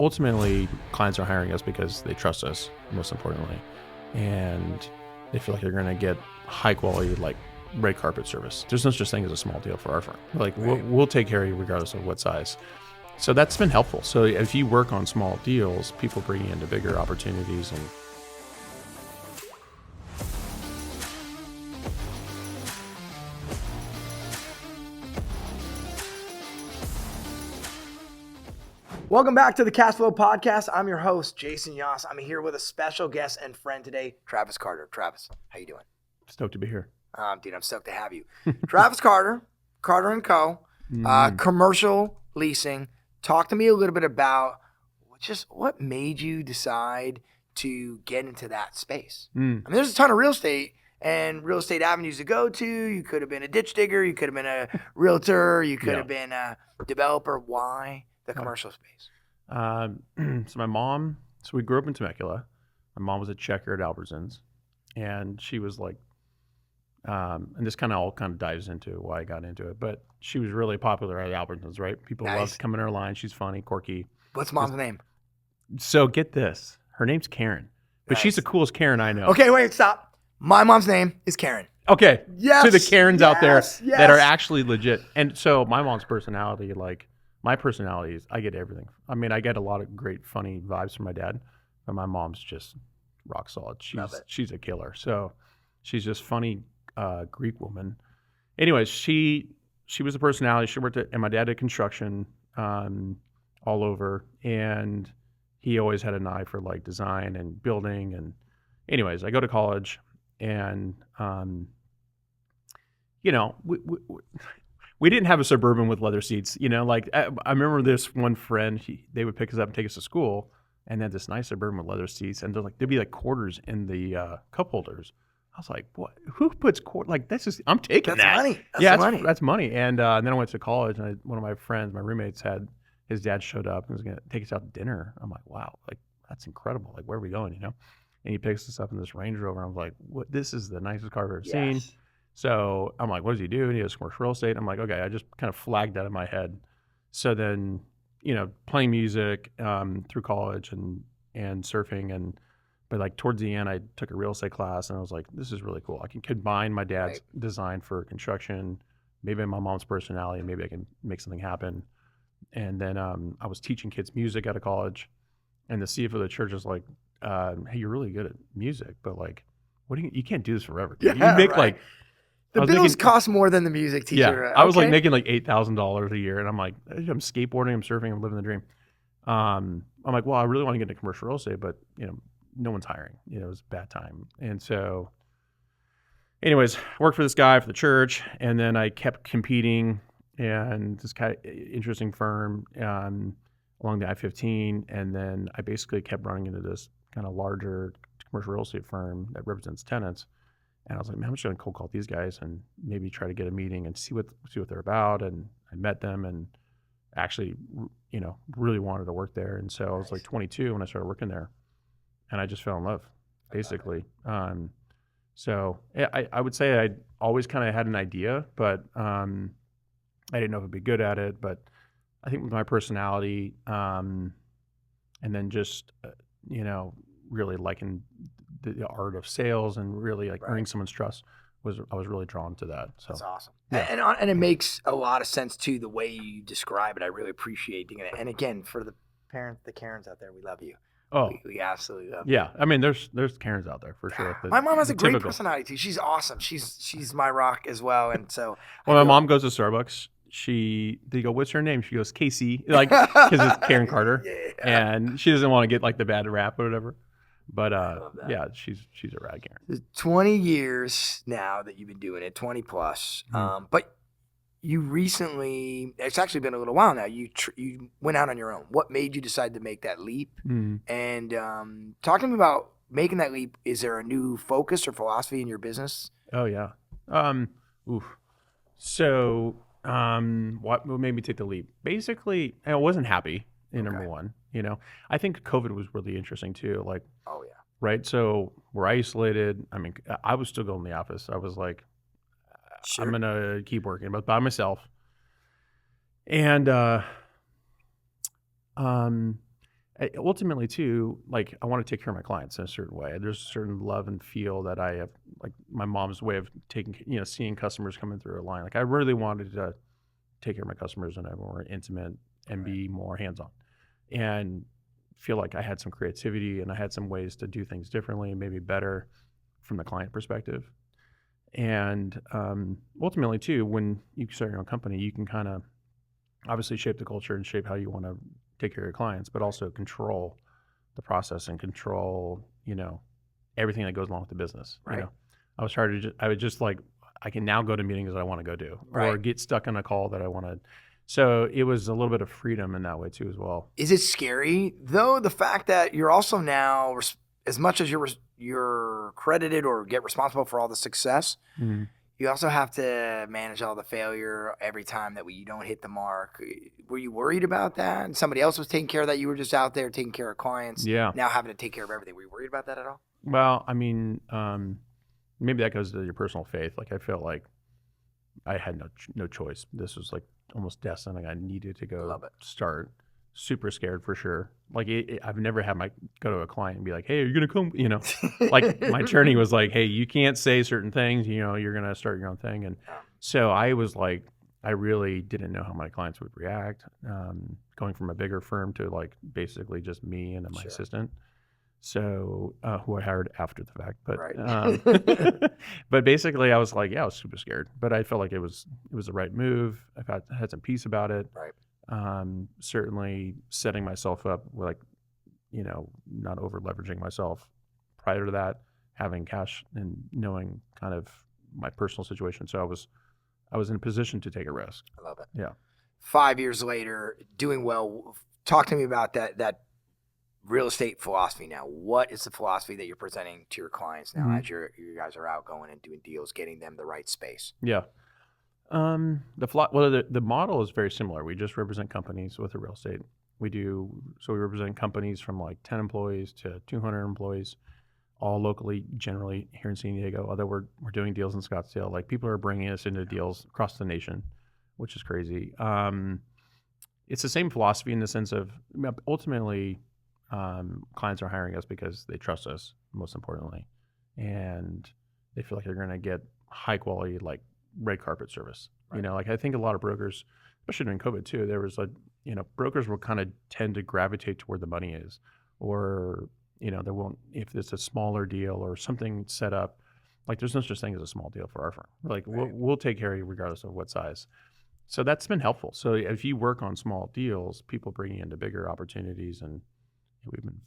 ultimately clients are hiring us because they trust us, most importantly, and they feel like they're going to get high quality, like red carpet service. There's no such thing as a small deal for our firm. Like we'll take care of you regardless of what size. So that's been helpful. So if you work on small deals, people bring you into bigger opportunities. And welcome back to the CashFlow podcast. I'm your host, Jason Yoss. I'm here with a special guest and friend today, Travis Carter. Travis, how you doing? stoked to be here. Dude, I'm stoked to have you. Travis Carter, Carter & Co., commercial leasing. Talk to me a little bit about just what made you decide to get into that space. I mean, there's a ton of real estate and real estate avenues to go to. You could have been a ditch digger. You could have been a realtor. You could have been a developer. Why the commercial space? So my mom, we grew up in Temecula. My mom was a checker at Albertsons, and she was like, and this kind of dives into why I got into it, but she was really popular at Albertsons, right? People loved coming in her line. She's funny, quirky. What's mom's name? So get this. Her name's Karen, but she's the coolest Karen I know. Okay, wait, stop. My mom's name is Karen. Okay. Yes. To the Karens out there that are actually legit. And so my mom's personality, like my personality is, I get everything. I mean, I get a lot of great, funny vibes from my dad, but my mom's just rock solid. She's a killer. So she's just funny, Greek woman. Anyways, she was a personality. She worked and my dad did construction all over, and he always had an eye for like design and building. And anyways, I go to college, and we didn't have a Suburban with leather seats. Like I remember this one friend. They would pick us up and take us to school, and they had this nice Suburban with leather seats, and there'd be like quarters in the cup holders. I was like, "What? Who puts like that's just? I'm taking that. Money. That's money." And then I went to college, and one of my friends, my roommates, had his dad showed up and was gonna take us out to dinner. I'm like, "Wow, like that's incredible. Like, where are we going?" And he picks us up in this Range Rover. I'm like, "What? This is the nicest car I've ever seen." So I'm like, "What does he do?" And he does commercial real estate. I'm like, "Okay." I just kind of flagged that in my head. So then, playing music through college and surfing But like towards the end, I took a real estate class, and I was like, this is really cool. I can combine my dad's design for construction, maybe my mom's personality, and maybe I can make something happen. And then I was teaching kids music out of college, and the CFO of the church was like, hey, you're really good at music, but like, you can't do this forever. Dude. You make like... The bills cost more than the music teacher. Yeah, I was like making like $8,000 a year, and I'm like, I'm skateboarding, I'm surfing, I'm living the dream. I'm like, well, I really want to get into commercial real estate, but no one's hiring. It was a bad time. And so anyways, worked for this guy for the church, and then I kept competing, and this kind of interesting firm along the I-15, and then I basically kept running into this kind of larger commercial real estate firm that represents tenants. And I was like, man, I'm just going to cold call these guys and maybe try to get a meeting and see what they're about. And I met them and actually, really wanted to work there. And so I was like 22 when I started working there. And I just fell in love, basically. So I would say I always kind of had an idea, but I didn't know if I'd be good at it. But I think with my personality, and then just, really liking the art of sales and really like earning someone's trust, I was really drawn to that. So that's awesome. Yeah. And it makes a lot of sense too, the way you describe it. I really appreciate it. And again, for the parents, the Karens out there, we love you. Oh, we absolutely love you. Yeah. I mean, there's Karens out there for sure. My mom has a great personality too. She's awesome. She's my rock as well. And so when my mom goes to Starbucks, they go, what's her name? She goes, Casey, like, because it's Karen Carter. And she doesn't want to get like the bad rap or whatever. But yeah, she's a rad Karen. 20 years now that you've been doing it, 20 plus. But you recently, it's actually been a little while now, you went out on your own. What made you decide to make that leap? And talk to me about making that leap. Is there a new focus or philosophy in your business? Oh, yeah. So what made me take the leap? Basically, I wasn't happy number one. I think COVID was really interesting too. Like, oh yeah, right. So we're isolated. I mean, I was still going to the office. I was like, sure, I'm gonna keep working, but by myself. And ultimately too, like I want to take care of my clients in a certain way. There's a certain love and feel that I have, like my mom's way of taking, seeing customers coming through a line. Like I really wanted to take care of my customers and have more intimate and be more hands-on and feel like I had some creativity and I had some ways to do things differently, maybe better from the client perspective. And ultimately too, when you start your own company, you can kind of obviously shape the culture and shape how you want to take care of your clients, but also control the process and control, everything that goes along with the business. Right. I would just like, I can now go to meetings that I want to go to or Right. get stuck on a call that I want to. So it was a little bit of freedom in that way too, as well. Is it scary though, the fact that you're also now, as much as you're credited or get responsible for all the success, Mm-hmm. you also have to manage all the failure every time that you don't hit the mark. Were you worried about that? And somebody else was taking care of that. You were just out there taking care of clients. Yeah. Now having to take care of everything. Were you worried about that at all? Well, I mean, maybe that goes to your personal faith. Like I felt like I had no choice. This was like almost destined. Like I needed to go Love it. start. Super scared for sure. Like I've never had go to a client and be like, "Hey, are you gonna come?" Like my attorney was like, "Hey, you can't say certain things. You're gonna start your own thing." And so I was like, I really didn't know how my clients would react. Going from a bigger firm to like basically just me and my assistant. So who I hired after the fact, but Right. but basically I was like, yeah, I was super scared, but I felt like it was the right move. I had some peace about it. Right. Certainly setting myself up with like, not over leveraging myself prior to that, having cash and knowing kind of my personal situation. So I was in a position to take a risk. I love it. Yeah. 5 years later, doing well. Talk to me about that real estate philosophy now. What is the philosophy that you're presenting to your clients now as you guys are out going and doing deals, getting them the right space? Yeah. The model is very similar. We just represent companies with the real estate. We represent companies from like 10 employees to 200 employees, all locally, generally here in San Diego. Although we're doing deals in Scottsdale, like people are bringing us into deals across the nation, which is crazy. It's the same philosophy in the sense of ultimately, clients are hiring us because they trust us, most importantly, and they feel like they're going to get high quality, like red carpet service. Right. Like I think a lot of brokers, especially during COVID too, there was brokers will kind of tend to gravitate to where the money is, or they won't, if it's a smaller deal or something set up, like there's no such thing as a small deal for our firm. Like we'll take care of you regardless of what size. So that's been helpful. So if you work on small deals, people bring you into bigger opportunities, and we've been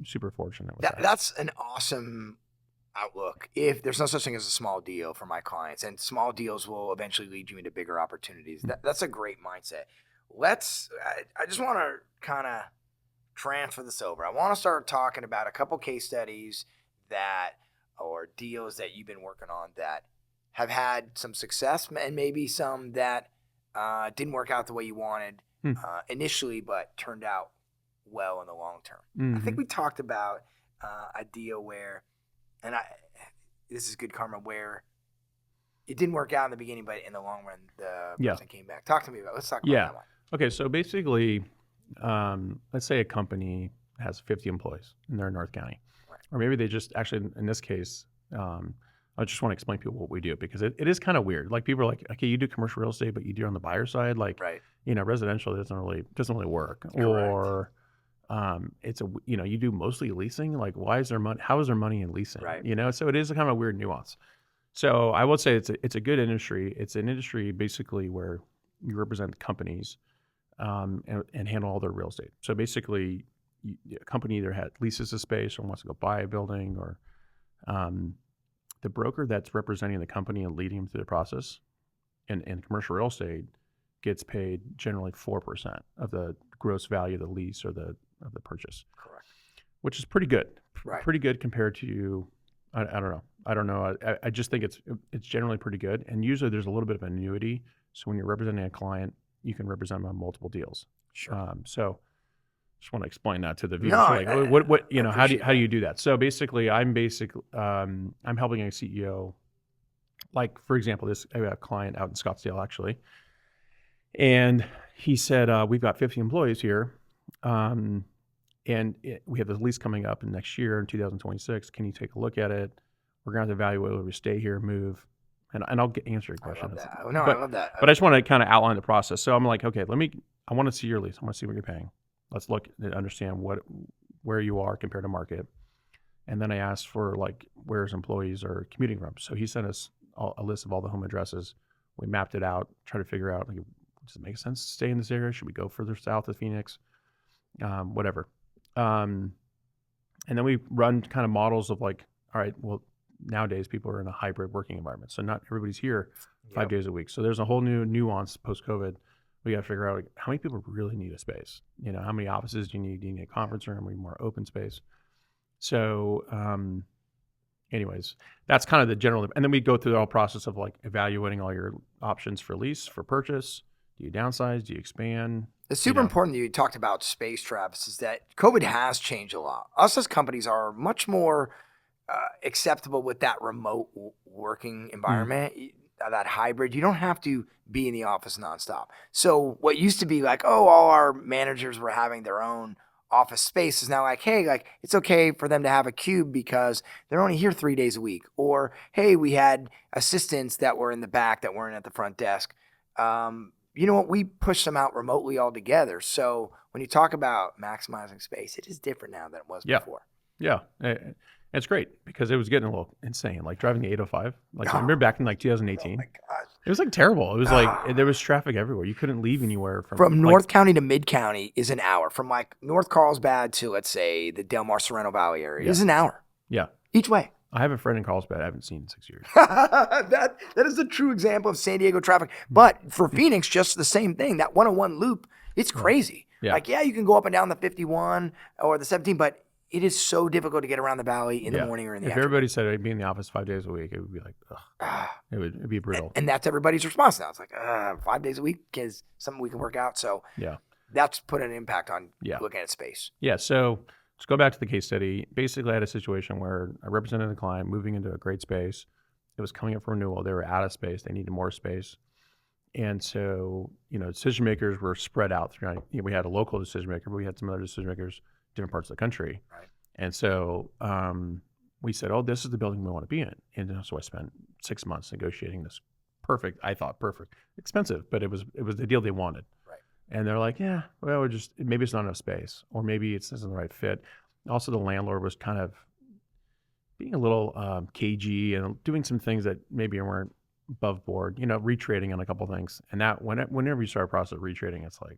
super fortunate with that. That's an awesome outlook. If there's no such thing as a small deal for my clients, and small deals will eventually lead you into bigger opportunities. That's a great mindset. I just want to kind of transfer this over. I want to start talking about a couple case studies or deals that you've been working on that have had some success and maybe some that didn't work out the way you wanted initially, but turned out well in the long term. I think we talked about a deal where, and this is good karma, where it didn't work out in the beginning, but in the long run, the person came back. Let's talk about that one. Okay, so basically, let's say a company has 50 employees and they're in North County, right. Or maybe they just actually, in this case, I just want to explain to people what we do, because it is kind of weird. Like people are like, okay, you do commercial real estate, but you do on the buyer side, like right. Residential doesn't really work. Correct. Or you do mostly leasing. Like why is there money? How is there money in leasing? Right. So it is a kind of a weird nuance. So I would say it's a good industry. It's an industry basically where you represent companies and handle all their real estate. So basically, a company either leases a space or wants to go buy a building, or the broker that's representing the company and leading them through the process in commercial real estate gets paid generally 4% of the gross value of the lease or of the purchase. Correct. Which is pretty good. Right. Pretty good compared to, I don't know. I just think it's generally pretty good. And usually there's a little bit of annuity. So when you're representing a client, you can represent them on multiple deals. Sure. So just want to explain that to the viewers. No, what how do you do that? So basically, I'm helping a CEO. Like for example, I have a client out in Scottsdale actually, and he said we've got 50 employees here. we have this lease coming up in next year in 2026. Can you take a look at it? We're going to have to evaluate whether we stay here, move. And I'll answer your question. I love that. No, I love that. But I just want to kind of outline the process. So I'm like, okay, I want to see your lease. I want to see what you're paying. Let's look and understand where you are compared to market. And then I asked for like where his employees are commuting from. So he sent us a list of all the home addresses. We mapped it out, tried to figure out, like, does it make sense to stay in this area? Should we go further south of Phoenix? Whatever. And then we run kind of models of like, all right, well, nowadays people are in a hybrid working environment. So not everybody's here 5 days a week. So there's a whole new nuance post-COVID. We got to figure out like, how many people really need a space? You know, how many offices do you need? Do you need a conference room? We need more open space. So anyways, that's kind of the general. And then we go through the whole process of like evaluating all your options for lease, for purchase. Do you downsize? Do you expand? It's super important that you talked about space, Travis, is that COVID has changed a lot. Us as companies are much more acceptable with that remote working environment, that hybrid. You don't have to be in the office nonstop. So what used to be like, oh, all our managers were having their own office space is now like, hey, like it's okay for them to have a cube because they're only here 3 days a week. Or, hey, we had assistants that were in the back that weren't at the front desk. You know what? We push them out remotely altogether. So when you talk about maximizing space, it is different now than it was before. Yeah. It's great because it was getting a little insane, like driving the 805. Like I remember back in like 2018. Oh my gosh. It was like terrible. It was like there was traffic everywhere. You couldn't leave anywhere from North County to Mid County is an hour. From like North Carlsbad to, let's say, the Del Mar Sorrento Valley area is an hour. Yeah. Each way. I have a friend in Carlsbad I haven't seen in 6 years. that is a true example of San Diego traffic. But for Phoenix, just the same thing. That 101 loop, it's crazy. Yeah. Like, yeah, you can go up and down the 51 or the 17, but it is so difficult to get around the valley in the morning or in the afternoon. If everybody said I'd be in the office 5 days a week, it would be like, it'd be brutal. And that's everybody's response now. It's like, 5 days a week is something we can work out. So that's put an impact on looking at space. Yeah. So let's go back to the case study. Basically, I had a situation where I represented a client moving into a great space. It was coming up for renewal. They were out of space. They needed more space. And so, decision makers were spread out through. We had a local decision maker, but we had some other decision makers different parts of the country. Right. And so we said, oh, this is the building we want to be in. And so I spent 6 months negotiating this perfect, expensive, but it was the deal they wanted. Right. And they're like, yeah, well, maybe it's not enough space, or maybe it isn't the right fit. Also, the landlord was kind of being a little cagey and doing some things that maybe weren't above board, retrading on a couple things. And that whenever you start a process of retrading, it's like,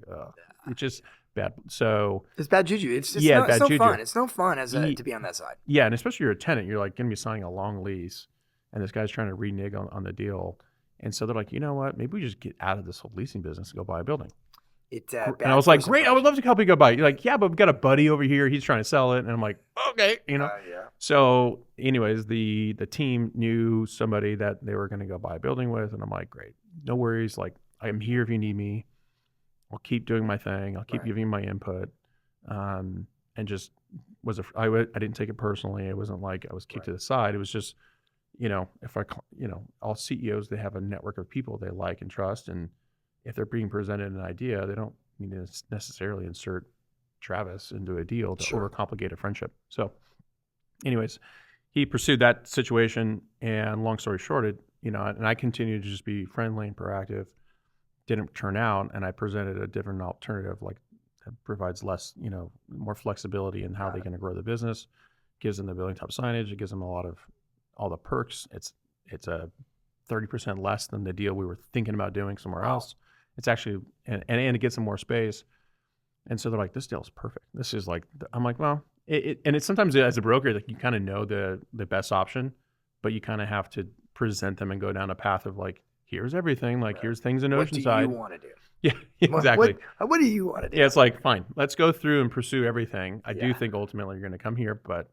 it's just bad. So it's bad juju. It's just bad no juju. Fun. It's no fun to be on that side. Yeah. And especially you're a tenant, you're like going to be signing a long lease and this guy's trying to renege on the deal. And so they're like, you know what, maybe we just get out of this whole leasing business and go buy a building. And I was like, great, I would love to help you go buy it. You're like, yeah, but we've got a buddy over here. He's trying to sell it. And I'm like, okay, So anyways, the team knew somebody that they were going to go buy a building with. And I'm like, great, no worries. Like, I'm here if you need me. I'll keep doing my thing. I'll keep giving you my input. And just I didn't take it personally. It wasn't like I was kicked to the side. It was just, all CEOs, they have a network of people they like and trust. And if they're being presented an idea, they don't need to necessarily insert Travis into a deal to overcomplicate a friendship. So anyways, he pursued that situation, and long story short, and I continued to just be friendly and proactive. Didn't turn out, and I presented a different alternative, like that provides less, more flexibility in how they're going to grow the business, gives them the building top signage, it gives them all the perks. It's a 30% less than the deal we were thinking about doing somewhere else. It's actually, and it gets them more space. And so they're like, this deal is perfect. This is like, I'm like, well, and it's sometimes as a broker, like you kind of know the best option, but you kind of have to present them and go down a path of like, here's everything. Like, here's things in Oceanside. What do you want to do? Yeah, exactly. What do you want to do? Yeah, it's like, fine, let's go through and pursue everything. I do think ultimately you're going to come here, but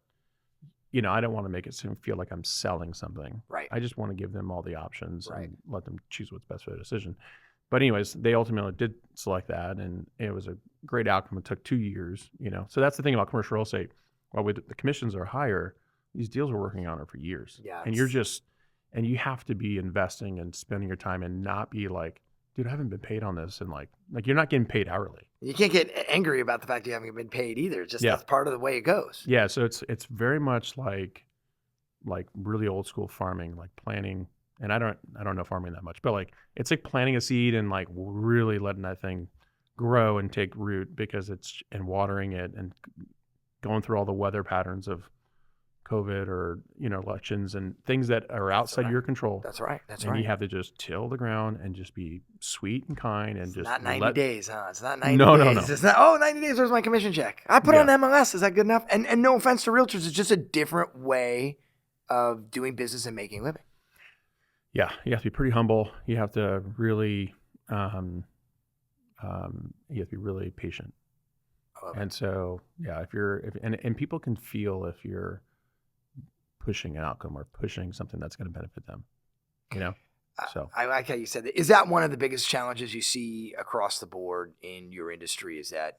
I don't want to make it feel like I'm selling something. Right. I just want to give them all the options and let them choose what's best for their decision. But anyways, they ultimately did select that, and it was a great outcome. It took 2 years, So that's the thing about commercial real estate. While the commissions are higher, these deals we're working on are for years. Yeah. And and you have to be investing and spending your time and not be like dude, I haven't been paid on this. And like you're not getting paid hourly. You can't get angry about the fact you haven't been paid either. Just Yeah. that's part of the way it goes. Yeah. So it's very much like really old school farming, like planting. And I don't know farming that much, but like it's like planting a seed and like really letting that thing grow and take root and watering it and going through all the weather patterns of COVID or, elections and things that are outside your control. That's right. That's and right. you have to just till the ground and just be sweet and kind and It's just not 90 days, huh? It's not 90 No. days. It's not, 90 days, where's my commission check? I put it on MLS. Is that good enough? And no offense to realtors, it's just a different way of doing business and making a living. Yeah, you have to be pretty humble. You have to really, you have to be really patient. And so, yeah, and people can feel if you're pushing an outcome or pushing something that's going to benefit them, So I like how you said that. Is that one of the biggest challenges you see across the board in your industry? Is that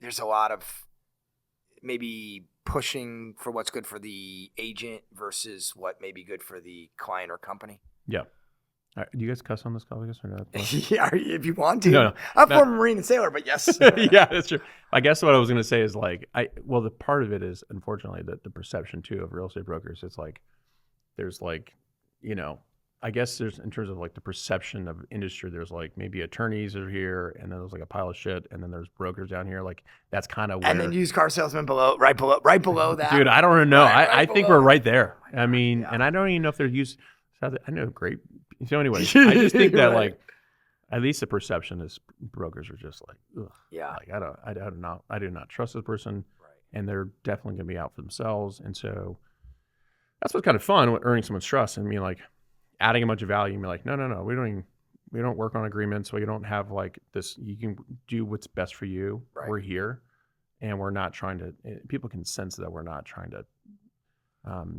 there's a lot of maybe pushing for what's good for the agent versus what may be good for the client or company? Yeah. Do you guys cuss on this call, I guess, or not? Yeah, if you want to. No. I'm former Marine and sailor, but yes. Yeah, that's true. I guess what I was going to say is the part of it is, unfortunately, the perception too of real estate brokers. It's like, there's like, I guess there's, in terms of like the perception of industry, there's like maybe attorneys are here and then there's like a pile of shit and then there's brokers down here. Like that's kind of where. And then used car salesmen right below that. Dude, I don't know. Right I think we're right there. I mean, and I don't even know if they're used. I know great. So anyway, I just think that like, at least the perception is brokers are just like, ugh. Yeah. Like I do not trust this person, and they're definitely going to be out for themselves. And so that's what's kind of fun with earning someone's trust. And like adding a bunch of value. And be like, no, we don't work on agreements. We don't have like this. You can do what's best for you. Right. We're here, and we're not trying to. People can sense that we're not trying to.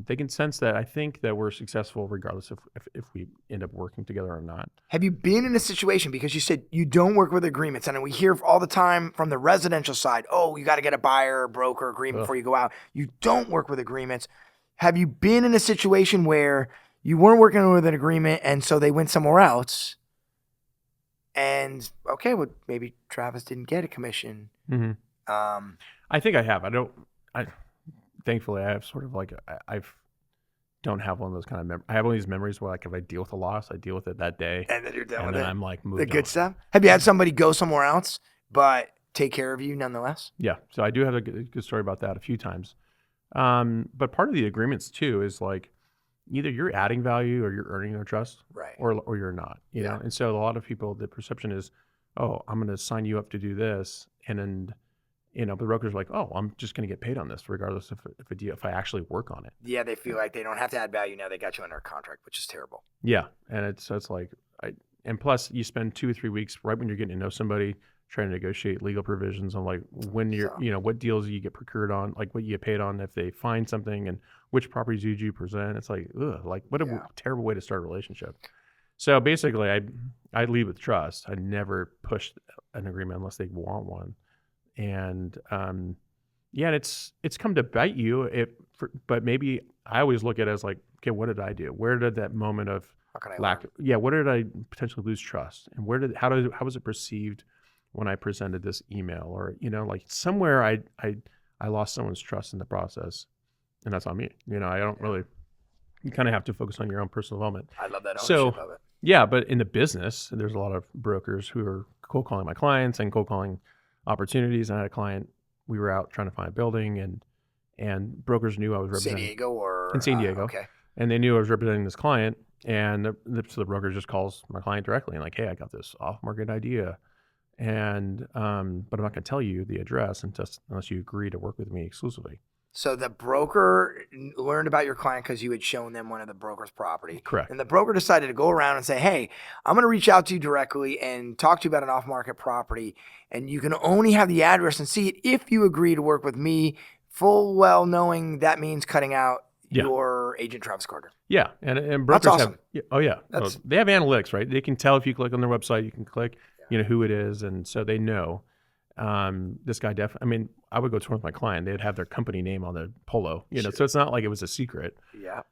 They can sense that I think that we're successful regardless of if we end up working together or not. Have you been in a situation, because you said you don't work with agreements, and we hear all the time from the residential side, oh, you got to get a buyer or broker agreement before you go out. You don't work with agreements. Have you been in a situation where you weren't working with an agreement and so they went somewhere else and, okay, well, maybe Travis didn't get a commission? Mm-hmm. I think I have. Thankfully, I have sort of like I don't have one of those kind of I have one of these memories where like if I deal with a loss, I deal with it that day, and then you're done and with then it. I'm like moved the good on. stuff. Have you had somebody go somewhere else but take care of you nonetheless? Yeah, so I do have a good story about that a few times. But part of the agreements too is like either you're adding value or you're earning their trust, right? Or you're not. You know, and so a lot of people, the perception is, oh, I'm going to sign you up to do this, and then. The brokers are like, oh, I'm just going to get paid on this regardless if I actually work on it. Yeah, they feel like they don't have to add value now. They got you under a contract, which is terrible. Yeah, and it's like, and plus you spend 2 or 3 weeks right when you're getting to know somebody trying to negotiate legal provisions on like when you're, what deals you get procured on, like what you get paid on if they find something and which properties do you present. It's like, ugh, like what a terrible way to start a relationship. So basically, I lead with trust. I never push an agreement unless they want one. And it's come to bite you. But maybe I always look at it as like, okay, what did I do? Where did that moment of lack? Yeah, where did I potentially lose trust? And how was it perceived when I presented this email? Or like somewhere I lost someone's trust in the process, and that's on me. I don't really. You kind of have to focus on your own personal development. I love that ownership of it. Yeah, but in the business, there's a lot of brokers who are cold calling my clients and cold calling opportunities. And I had a client, we were out trying to find a building, and brokers knew I was representing in San Diego. Okay. And they knew I was representing this client, and so the broker just calls my client directly and like, hey, I got this off-market idea, and but I'm not going to tell you the address unless you agree to work with me exclusively. So the broker learned about your client because you had shown them one of the broker's property. Correct. And the broker decided to go around and say, hey, I'm going to reach out to you directly and talk to you about an off-market property. And you can only have the address and see it if you agree to work with me, full well knowing that means cutting out your agent, Travis Carter. Yeah. And brokers That's awesome. They have analytics, right? They can tell if you click on their website, you can click, who it is. And so they know. This guy I would go tour with my client. They'd have their company name on the polo, so it's not like it was a secret. Yeah.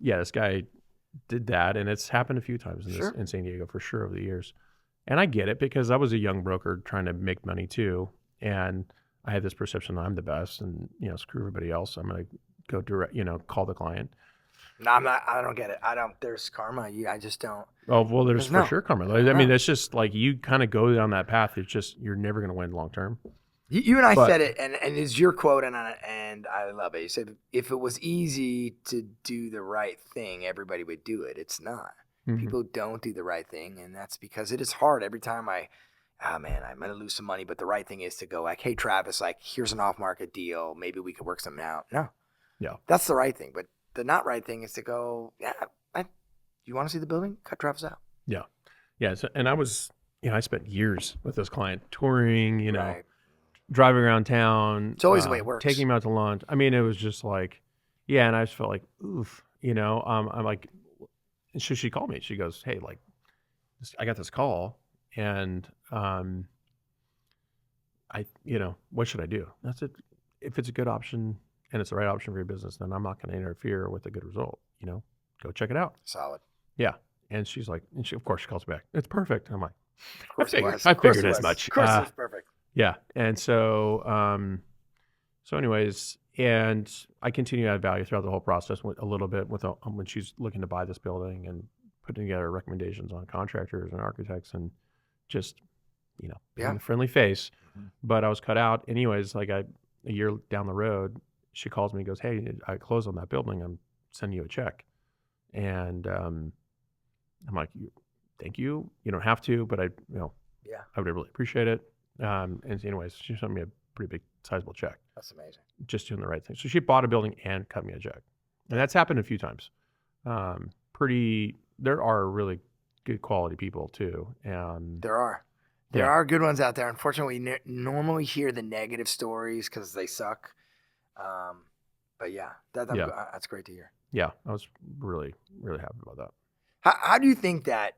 This guy did that, and it's happened a few times Sure. in San Diego for sure over the years. And I get it because I was a young broker trying to make money too, and I had this perception I'm the best, and screw everybody else. I'm gonna go direct, call the client. No, I'm not. I don't get it. I don't. There's karma. I just don't. Oh well, there's for sure karma. I mean, it's just like you kind of go down that path. It's just you're never gonna win long term. You and I said it, and it's your quote, and I love it. You said, if it was easy to do the right thing, everybody would do it. It's not. Mm-hmm. People don't do the right thing, and that's because it is hard. Every time I'm going to lose some money, but the right thing is to go like, hey, Travis, like, here's an off-market deal. Maybe we could work something out. No. Yeah. That's the right thing. But the not right thing is to go, you want to see the building? Cut Travis out. Yeah. Yeah. So, and I was, I spent years with this client touring, right. Driving around town. It's always the way it works. Taking him out to lunch. I mean, it was just like, and I just felt like, oof, I'm like, and so she called me. She goes, hey, like, I got this call, and what should I do? That's it. If it's a good option and it's the right option for your business, then I'm not going to interfere with a good result. Go check it out. Solid. Yeah. And she's like, of course she calls back. It's perfect. I'm like, of course I figured as much. Of course it's perfect. Yeah. And so, anyways, and I continue to add value throughout the whole process a little bit when she's looking to buy this building and putting together recommendations on contractors and architects and just, being a friendly face. Mm-hmm. But I was cut out anyways. Like a year down the road, she calls me and goes, hey, I closed on that building. I'm sending you a check. And I'm like, thank you. You don't have to, but I would really appreciate it. And anyways, she sent me a pretty big, sizable check. That's amazing. Just doing the right thing. So she bought a building and cut me a check, and that's happened a few times. There are really good quality people too. There are good ones out there. Unfortunately, we normally hear the negative stories because they suck. But that's great to hear. Yeah, I was really, really happy about that. How do you think that,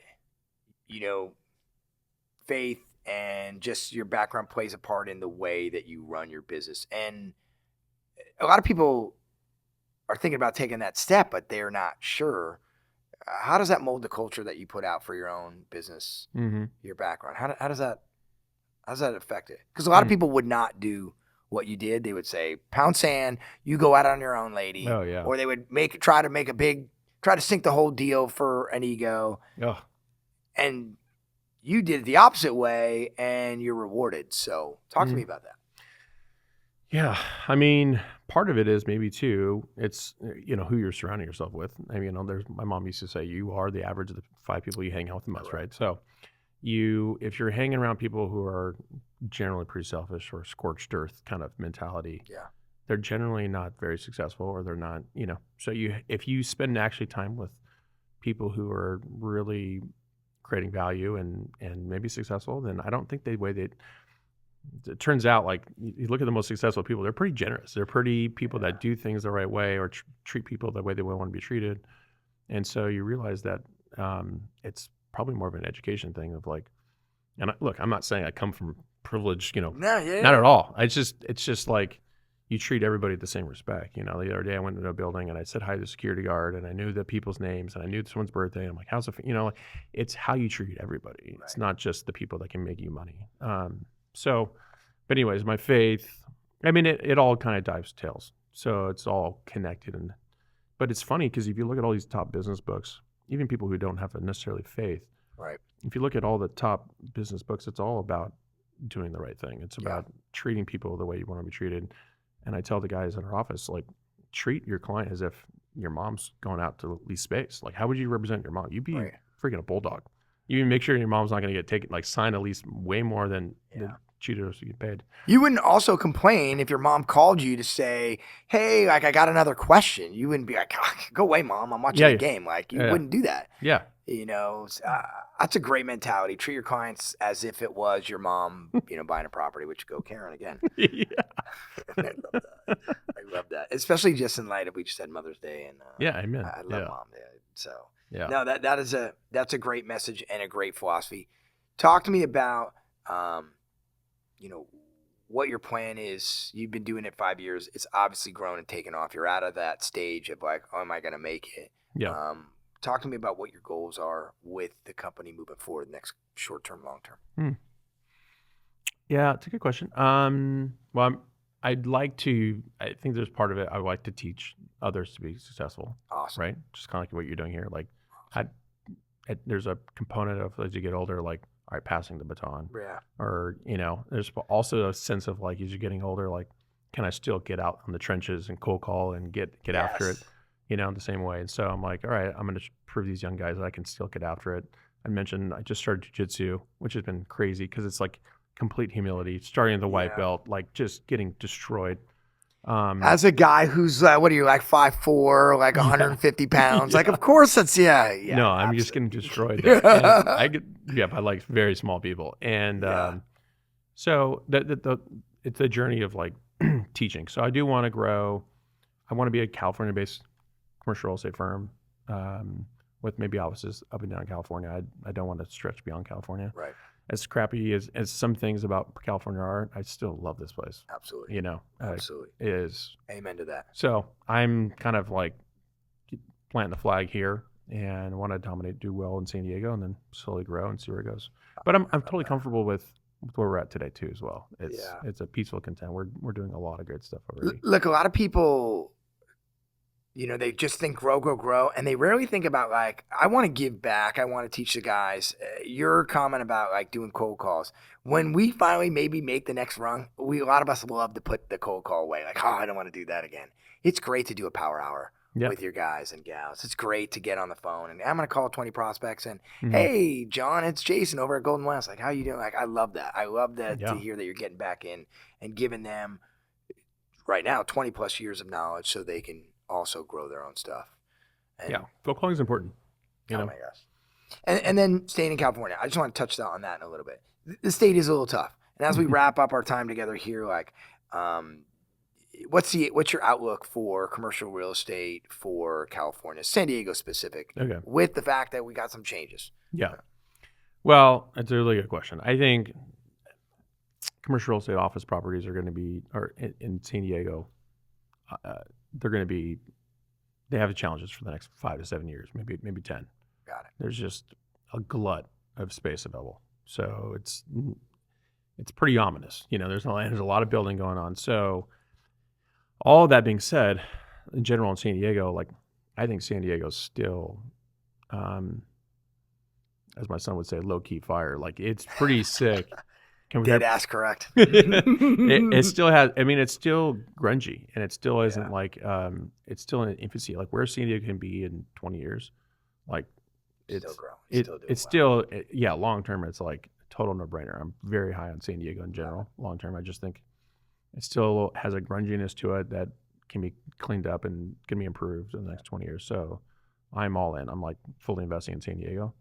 faith and just your background plays a part in the way that you run your business? And a lot of people are thinking about taking that step, but they're not sure. How does that mold the culture that you put out for your own business, your background? How does that affect it? Because a lot of people would not do what you did. They would say, pound sand, you go out on your own, lady. Oh, yeah. Or they would try to sink the whole deal for an ego. Oh. And you did it the opposite way, and you're rewarded. So talk to me about that. Yeah. I mean, part of it is maybe too, it's, who you're surrounding yourself with. I mean, my mom used to say, you are the average of the 5 people you hang out with the most, right? So if you're hanging around people who are generally pretty selfish or scorched earth kind of mentality, they're generally not very successful, or they're not, so if you spend actually time with people who are really creating value and maybe successful, then I don't think it turns out, like, you look at the most successful people, they're pretty generous. They're pretty people that do things the right way, or treat people the way they want to be treated. And so you realize that it's probably more of an education thing of like, and look, I'm not saying I come from privilege, not at all. It's just like, you treat everybody with the same respect. The other day I went into a building and I said hi to the security guard, and I knew the people's names, and I knew someone's birthday. And I'm like, how's it? Like, it's how you treat everybody. Right. It's not just the people that can make you money. But anyways, my faith, I mean, it all kind of dives tails. So it's all connected. But it's funny because if you look at all these top business books, even people who don't have necessarily faith, right? If you look at all the top business books, it's all about doing the right thing. It's about treating people the way you want to be treated. And I tell the guys in our office, like, treat your client as if your mom's going out to lease space. Like, how would you represent your mom? You'd be freaking a bulldog. You make sure your mom's not going to get taken, like, sign a lease way more than cheaters to get paid. You wouldn't also complain if your mom called you to say, hey, like, I got another question. You wouldn't be like, go away, mom. I'm watching the game. Like, you wouldn't do that. Yeah. That's a great mentality. Treat your clients as if it was your mom, buying a property, which go Karen again. Yeah. I love that. Especially just in light of, we just had Mother's Day, and amen. I love Mom Day. So no, that's a great message and a great philosophy. Talk to me about, what your plan is. You've been doing it 5 years. It's obviously grown and taken off. You're out of that stage of like, oh, am I going to make it? Yeah. talk to me about what your goals are with the company moving forward, next short term, long term. Yeah, it's a good question. I'd like to. I think there's part of it. I would like to teach others to be successful. Awesome. Right? Just kind of like what you're doing here. Like, there's a component of as you get older, like, all right, passing the baton. Yeah. Or there's also a sense of like as you're getting older, like, can I still get out in the trenches and cold call and get after it, the same way. And so I'm like, all right, I'm going to prove these young guys that I can still get after it. I mentioned I just started jiu-jitsu, which has been crazy because it's like complete humility, starting at the white belt, like just getting destroyed. As a guy who's, what are you, like 5'4", like 150 pounds? Like, of course that's, No, I'm absolutely. Just getting destroyed there. By like very small people. And so it's a journey of like teaching. So I do want to grow. I want to be a California-based commercial real estate firm with maybe offices up and down California. I don't want to stretch beyond California. Right. As crappy as some things about California are, I still love this place. Absolutely. Absolutely. It is. Amen to that. So I'm kind of like planting the flag here and want to dominate, do well in San Diego, and then slowly grow and see where it goes. But I'm totally comfortable with where we're at today too as well. It's a peaceful content. We're doing a lot of great stuff already. Look, a lot of people, they just think grow, and they rarely think about like, I want to give back. I want to teach the guys. Your comment about like doing cold calls. When we finally maybe make the next rung, a lot of us love to put the cold call away. Like, I don't want to do that again. It's great to do a power hour with your guys and gals. It's great to get on the phone and I'm going to call 20 prospects and, hey, John, it's Jason over at GoldenWest. Like, how you doing? Like, I love that. I love that to hear that you're getting back in and giving them right now 20 plus years of knowledge so they can also grow their own stuff. And, cold calling is important. Oh my gosh. And then staying in California, I just want to touch on that in a little bit. The state is a little tough. And as we wrap up our time together here, like, what's your outlook for commercial real estate for California, San Diego specific, with the fact that we got some changes? Yeah. Well, that's a really good question. I think commercial real estate office properties are going to be, or in San Diego, they have challenges for the next 5 to 7 years, maybe 10. Got it. There's just a glut of space available. So it's pretty ominous. There's a lot of building going on. So all of that being said, in general in San Diego, like, I think San Diego's still, as my son would say, low-key fire. Like, it's pretty sick. Dead ass correct. it still has, it's still grungy, and it still isn't like, it's still in infancy. Like, where San Diego can be in 20 years, like, long term, it's like a total no-brainer. I'm very high on San Diego in general. Long term, I just think it still has a grunginess to it that can be cleaned up and can be improved in the next 20 years. So I'm all in. I'm like fully investing in San Diego.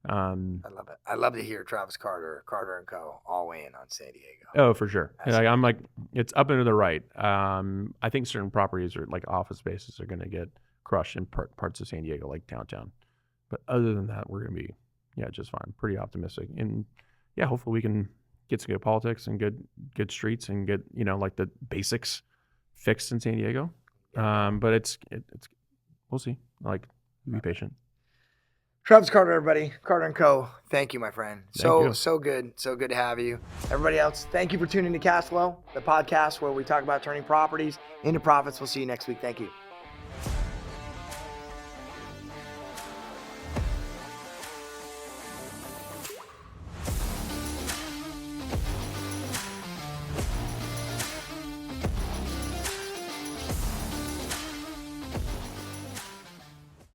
I love it. I love to hear Travis Carter & Co. all in on San Diego. Oh, for sure. I'm like, it's up and to the right. I think certain properties or like office spaces are going to get crushed in parts of San Diego, like downtown. But other than that, we're going to be, just fine. Pretty optimistic. And hopefully we can get some good politics and good streets and get, like the basics fixed in San Diego. But it's we'll see. Like, be patient. Travis Carter, everybody. Carter & Co. Thank you, my friend. Thank you. So good. So good to have you. Everybody else, thank you for tuning to CashFlow, the podcast where we talk about turning properties into profits. We'll see you next week. Thank you.